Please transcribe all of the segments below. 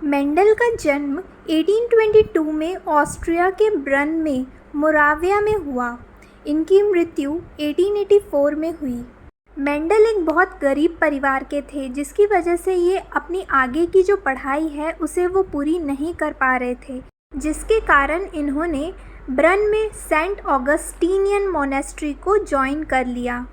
Mendel का जन्म 1822 में ऑस्ट्रिया के ब्रन में मोराविया में हुआ। इनकी मृत्यु 1884 में हुई। मेंडल एक बहुत गरीब परिवार के थे, जिसकी वजह से ये अपनी आगे की जो पढ़ाई है उसे वो पूरी नहीं कर पा रहे थे, जिसके कारण इन्होंने ब्रन में सेंट ऑगस्टीनियन मोनेस्ट्री को ज्वाइन कर लिया।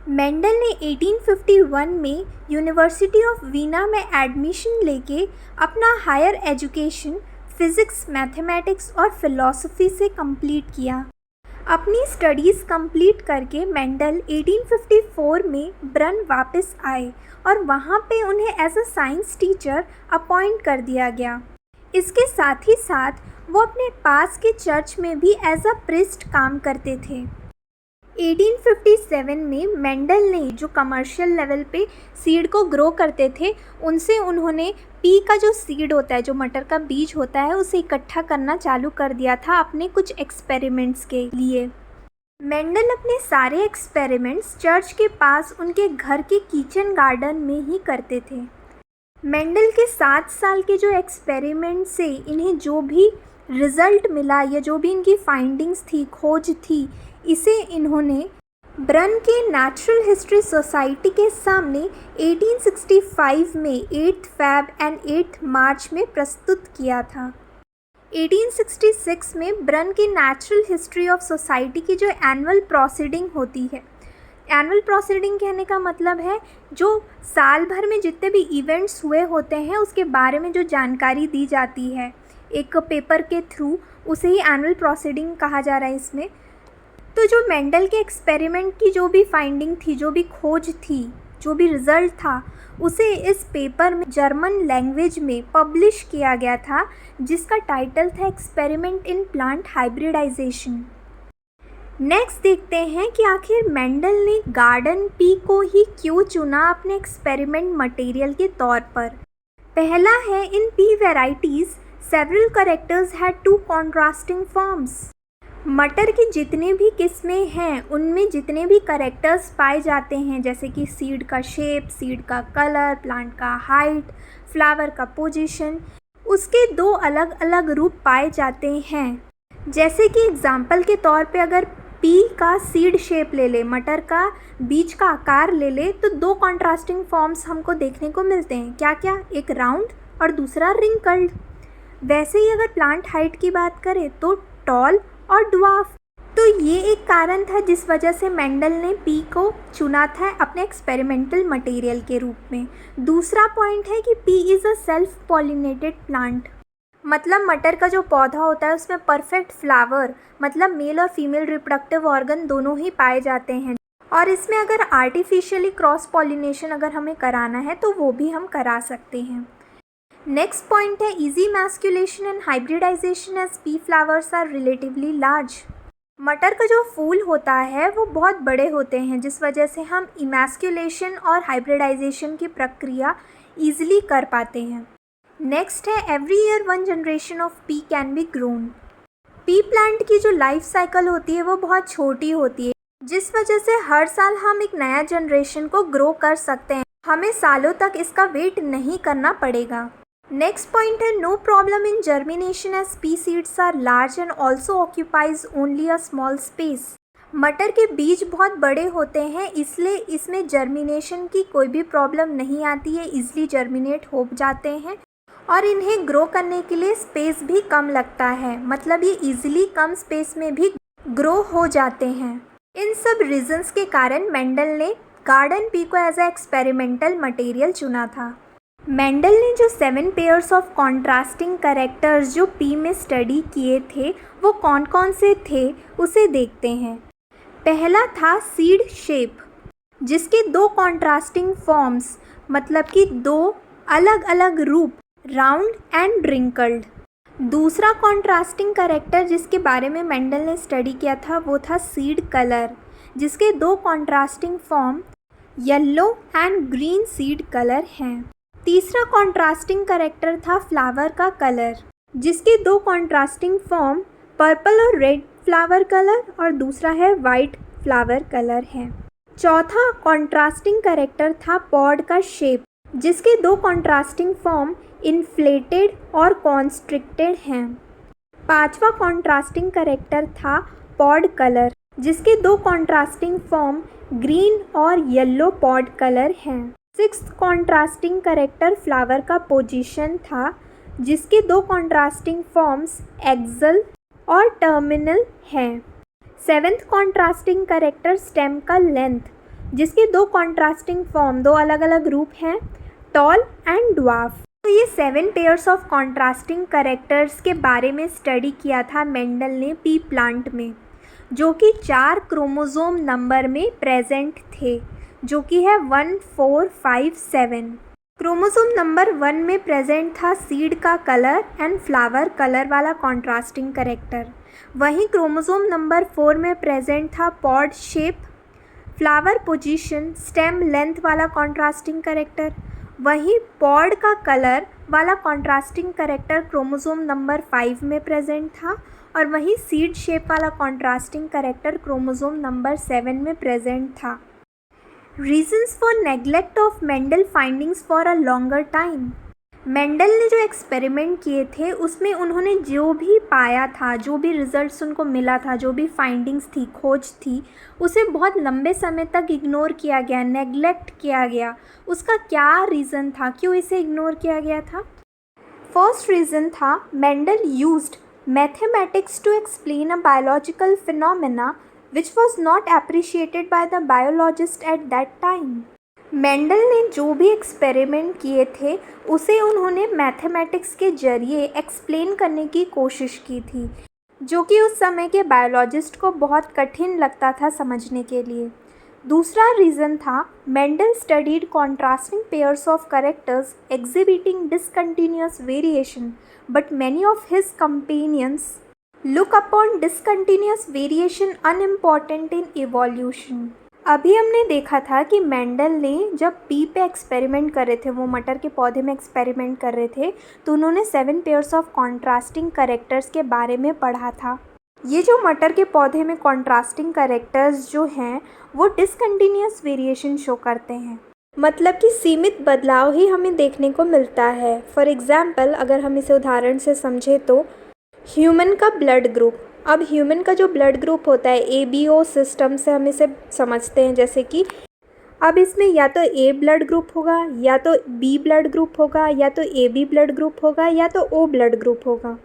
मेंडल ने 1851 में यूनिवर्सिटी ऑफ वीना में एडमिशन लेके अपना हायर एजुकेशन फिज़िक्स, मैथमेटिक्स और फिलॉसफी से कंप्लीट किया। अपनी स्टडीज़ कंप्लीट करके मेंडल 1854 में ब्रन वापस आए और वहाँ पे उन्हें as a science teacher appoint कर दिया गया। इसके साथ ही साथ वो अपने पास के चर्च में भी एज अ प्रिस्ट काम करते थे। 1857 में मेंडल ने जो कमर्शियल लेवल पे सीड को ग्रो करते थे, उनसे उन्होंने पी का जो सीड होता है, जो मटर का बीज होता है, उसे इकट्ठा करना चालू कर दिया था अपने कुछ एक्सपेरिमेंट्स के लिए। मेंडल अपने सारे एक्सपेरिमेंट्स चर्च के पास उनके घर के किचन गार्डन में ही करते थे। मेंडल के 7 साल के जो एक्सपेरिमेंट से इन्हें जो भी रिज़ल्ट मिला या जो भी इनकी फाइंडिंग्स थी, खोज थी, इसे इन्होंने ब्रन के नेचुरल हिस्ट्री सोसाइटी के सामने 1865 में 8 फैब एंड 8 मार्च में प्रस्तुत किया था। 1866 में ब्रन की नेचुरल हिस्ट्री ऑफ सोसाइटी की जो एनुअल प्रोसीडिंग होती है, एनुअल प्रोसीडिंग कहने का मतलब है जो साल भर में जितने भी इवेंट्स हुए होते हैं उसके बारे में जो जानकारी दी जाती है एक पेपर के थ्रू, उसे ही एनुअल प्रोसीडिंग कहा जा रहा है इसमें। तो जो मेंडल के एक्सपेरिमेंट की जो भी फाइंडिंग थी, जो भी खोज थी, जो भी रिज़ल्ट था, उसे इस पेपर में जर्मन लैंग्वेज में पब्लिश किया गया था, जिसका टाइटल था experiment in plant hybridization. Next देखते हैं कि आखिर मेंडल ने गार्डन पी को ही क्यों चुना अपने एक्सपेरिमेंट मटेरियल के तौर पर। पहला है, in pea varieties several characters had two contrasting forms. मटर की जितने भी किस्में हैं उनमें जितने भी कैरेक्टर्स पाए जाते हैं, जैसे कि सीड का शेप, सीड का कलर, प्लांट का हाइट, फ्लावर का पोजीशन, उसके 2 अलग अलग रूप पाए जाते हैं। जैसे कि एग्जाम्पल के तौर पे अगर पी का सीड शेप ले ले, मटर का बीज का आकार ले ले, तो 2 कॉन्ट्रास्टिंग फॉर्म्स हमको देखने को मिलते हैं। क्या क्या? एक राउंड और दूसरा रिंकल्ड। वैसे ही अगर प्लांट हाइट की बात करें तो टॉल और ड्वार्फ। तो ये एक कारण था जिस वजह से मेंडल ने पी को चुना था अपने एक्सपेरिमेंटल मटेरियल के रूप में। दूसरा पॉइंट है कि P is a self pollinated plant, मतलब मटर का जो पौधा होता है उसमें परफेक्ट फ्लावर, मतलब मेल और फीमेल रिप्रोडक्टिव ऑर्गन दोनों ही पाए जाते हैं। और इसमें अगर आर्टिफिशियली क्रॉस पॉलिनेशन अगर हमें कराना है तो वो भी हम करा सकते हैं। नेक्स्ट पॉइंट है easy emasculation and hybridisation as pea flowers are relatively large. मटर का जो फूल होता है वो बहुत बड़े होते हैं, जिस वजह से हम इमैस्कुलेशन और हाइब्रिडाइजेशन की प्रक्रिया ईजिली कर पाते हैं। नेक्स्ट है every year 1 generation of P can be grown. P plant की जो लाइफ साइकिल होती है वो बहुत छोटी होती है, जिस वजह से हर साल हम एक नया जनरेशन को ग्रो कर सकते हैं। हमें सालों तक इसका वेट नहीं करना पड़ेगा। नेक्स्ट पॉइंट है no problem in germination as pea seeds are large and also occupies only a small space. मटर के बीज बहुत बड़े होते हैं, इसलिए इसमें जर्मिनेशन की कोई भी प्रॉब्लम नहीं आती है, इजली जर्मिनेट हो जाते हैं और इन्हें ग्रो करने के लिए स्पेस भी कम लगता है, मतलब ये इजीली कम स्पेस में भी ग्रो हो जाते हैं। इन सब रीजंस के कारण मेंडल ने गार्डन पी को एज ए एक्सपेरिमेंटल मटेरियल चुना था। मेंडल ने जो 7 पेयर्स ऑफ कॉन्ट्रास्टिंग कैरेक्टर्स जो पी में स्टडी किए थे वो कौन कौन से थे उसे देखते हैं। पहला था सीड शेप, जिसके 2 कॉन्ट्रास्टिंग फॉर्म्स, मतलब कि 2 अलग अलग रूप, राउंड एंड रिंकल्ड। दूसरा कॉन्ट्रास्टिंग कैरेक्टर जिसके बारे में मेंडल ने स्टडी किया था वो था सीड कलर, जिसके 2 contrasting form yellow and green seed colour हैं। तीसरा कॉन्ट्रास्टिंग कैरेक्टर था फ्लावर का कलर, जिसके 2 कॉन्ट्रास्टिंग फॉर्म पर्पल और रेड फ्लावर कलर और दूसरा है वाइट फ्लावर कलर है। चौथा कॉन्ट्रास्टिंग कैरेक्टर था पॉड का शेप, जिसके 2 कॉन्ट्रास्टिंग फॉर्म इन्फ्लेटेड और कॉन्स्ट्रिक्टेड हैं। पांचवा कॉन्ट्रास्टिंग कैरेक्टर था पॉड कलर, जिसके दो कॉन्ट्रास्टिंग फॉर्म ग्रीन और येलो पॉड कलर हैं। सिक्स्थ कॉन्ट्रास्टिंग कैरेक्टर फ्लावर का पोजीशन था, जिसके दो कॉन्ट्रास्टिंग फॉर्म्स एक्सल और टर्मिनल हैं। सेवेंथ कॉन्ट्रास्टिंग कैरेक्टर स्टेम का लेंथ, जिसके दो कॉन्ट्रास्टिंग फॉर्म, दो अलग अलग रूप हैं, टॉल एंड ड्वार्फ। तो ये 7 पेयर्स ऑफ कॉन्ट्रास्टिंग कैरेक्टर्स के बारे में स्टडी किया था मेंडल ने पी प्लांट में, जो कि 4 क्रोमोसोम नंबर में प्रेजेंट थे, जो कि है 1, 4, 5, 7। क्रोमोसोम नंबर 1 में प्रेजेंट था सीड का कलर एंड फ्लावर कलर वाला कॉन्ट्रास्टिंग कैरेक्टर। वहीं क्रोमोसोम नंबर 4 में प्रेजेंट था pod shape, flower position, stem length वाला कॉन्ट्रास्टिंग कैरेक्टर। वहीं पॉड का कलर वाला कॉन्ट्रास्टिंग कैरेक्टर क्रोमोसोम नंबर 5 में प्रेजेंट था, और वहीं सीड शेप वाला कॉन्ट्रास्टिंग कैरेक्टर क्रोमोसोम नंबर 7 में प्रेजेंट था। Reasons for neglect of Mendel findings for a longer time. Mendel ने जो एक्सपेरिमेंट किए थे उसमें उन्होंने जो भी पाया था, जो भी रिजल्ट्स उनको मिला था, जो भी फाइंडिंग्स थी, खोज थी, उसे बहुत लंबे समय तक इग्नोर किया गया, नेग्लेक्ट किया गया। उसका क्या रीज़न था, क्यों इसे इग्नोर किया गया था? फर्स्ट रीज़न था Mendel used mathematics to explain a biological phenomena which was not appreciated by the biologist at that time। Mendel ने जो भी एक्सपेरिमेंट किए थे उसे उन्होंने मैथमेटिक्स के जरिए एक्सप्लेन करने की कोशिश की थी, जो कि उस समय के बायोलॉजिस्ट को बहुत कठिन लगता था समझने के लिए। दूसरा रीज़न था Mendel studied contrasting pairs of characters exhibiting discontinuous variation, but many of his companions look upon discontinuous variation unimportant in evolution। अभी हमने देखा था कि मेंडल ने जब पी पे एक्सपेरिमेंट कर रहे थे, वो मटर के पौधे में एक्सपेरिमेंट कर रहे थे, तो उन्होंने 7 पेयर्स ऑफ कॉन्ट्रास्टिंग कैरेक्टर्स के बारे में पढ़ा था। ये जो मटर के पौधे में कॉन्ट्रास्टिंग कैरेक्टर्स जो हैं वो डिसकंटिन्यूअस वेरिएशन शो करते हैं, मतलब कि सीमित बदलाव ही हमें देखने को मिलता है। फॉर एग्ज़ाम्पल अगर हम इसे उदाहरण से समझें तो ह्यूमन का ब्लड ग्रुप, अब ह्यूमन का जो ब्लड ग्रुप होता है ABO सिस्टम से हम इसे समझते हैं, जैसे कि अब इसमें या तो A ब्लड ग्रुप होगा, या तो B ब्लड ग्रुप होगा, या तो AB ब्लड ग्रुप होगा, या तो O ब्लड ग्रुप होगा।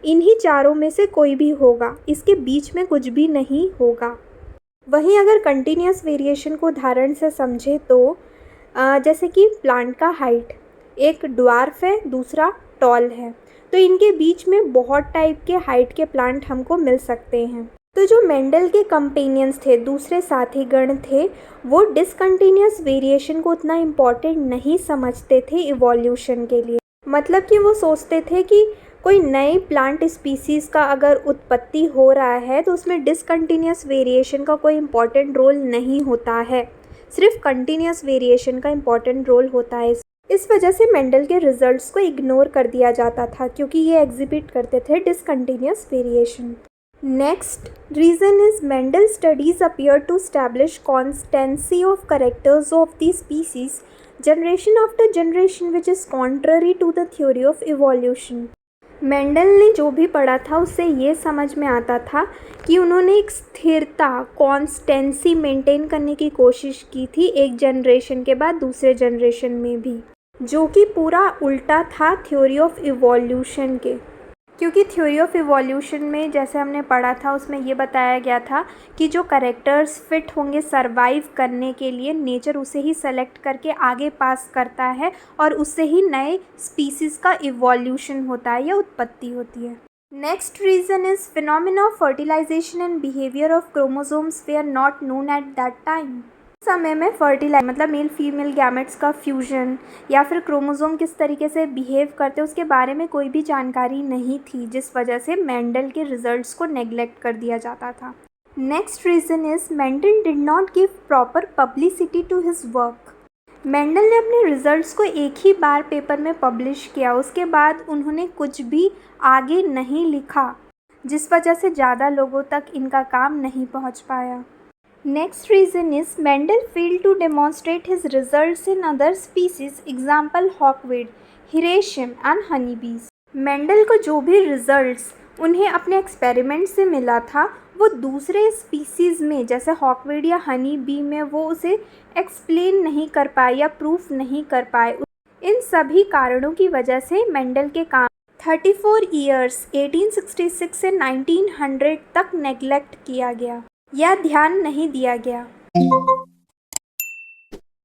इन्हीं चारों में से कोई भी होगा, इसके बीच में कुछ भी नहीं होगा। वहीं अगर कंटिन्यूअस वेरिएशन को उदाहरण से समझे तो जैसे कि प्लांट का हाइट, एक ड्वार्फ है, दूसरा टॉल है, तो इनके बीच में बहुत टाइप के हाइट के प्लांट हमको मिल सकते हैं। तो जो मेंडल के कंपेनियंस थे, दूसरे साथीगण थे, वो डिसकंटिन्यूअस वेरिएशन को उतना इम्पॉर्टेंट नहीं समझते थे इवोल्यूशन के लिए। मतलब कि वो सोचते थे कि कोई नए प्लांट स्पीसीज़ का अगर उत्पत्ति हो रहा है तो उसमें डिसकंटिन्यूअस वेरिएशन का कोई इम्पॉर्टेंट रोल नहीं होता है, सिर्फ कंटिन्यूअस वेरिएशन का इम्पॉर्टेंट रोल होता है। इस वजह से मेंडल के रिजल्ट्स को इग्नोर कर दिया जाता था, क्योंकि ये एग्जिबिट करते थे discontinuous variation. Next reason is Mendel studies appear to establish constancy of characters of the species generation after generation, which is contrary to the theory of evolution. Mendel ने जो भी पढ़ा था उससे ये समझ में आता था कि उन्होंने एक स्थिरता, कॉन्स्टेंसी मेंटेन करने की कोशिश की थी एक जनरेशन के बाद दूसरे जनरेशन में भी, जो कि पूरा उल्टा था थ्योरी ऑफ इवोल्यूशन के। क्योंकि थ्योरी ऑफ इवोल्यूशन में जैसे हमने पढ़ा था उसमें ये बताया गया था कि जो कैरेक्टर्स फिट होंगे सरवाइव करने के लिए, नेचर उसे ही सेलेक्ट करके आगे पास करता है और उससे ही नए स्पीसीज़ का इवोल्यूशन होता है या उत्पत्ति होती है। Next reason is phenomena of fertilization and behaviour of chromosomes were not known at that time. समय में फर्टिलाइज मतलब मेल फीमेल गैमेट्स का फ्यूजन या फिर क्रोमोसोम किस तरीके से बिहेव करते उसके बारे में कोई भी जानकारी नहीं थी, जिस वजह से मेंडल के रिजल्ट्स को नेग्लेक्ट कर दिया जाता था। Next reason is Mendel did not give proper publicity to his work. Mendel ने अपने रिजल्ट्स को एक ही बार पेपर में पब्लिश किया, उसके बाद उन्होंने कुछ भी आगे नहीं लिखा, जिस वजह से ज़्यादा लोगों तक इनका काम नहीं पहुंच पाया। Next reason is Mendel failed to demonstrate his results in other species, example hawkweed. Hieracium and honey bees. Mendel को जो भी रिजल्ट्स उन्हें अपने एक्सपेरिमेंट से मिला था वो दूसरे स्पीसीज़ में जैसे हॉकवीड या हनी बी में वो उसे एक्सप्लेन नहीं कर पाए या प्रूफ नहीं कर पाए। इन सभी कारणों की वजह से मेंडल के काम 34 ईयर्स 1866 से 1900 तक नेग्लेक्ट किया गया या ध्यान नहीं दिया गया।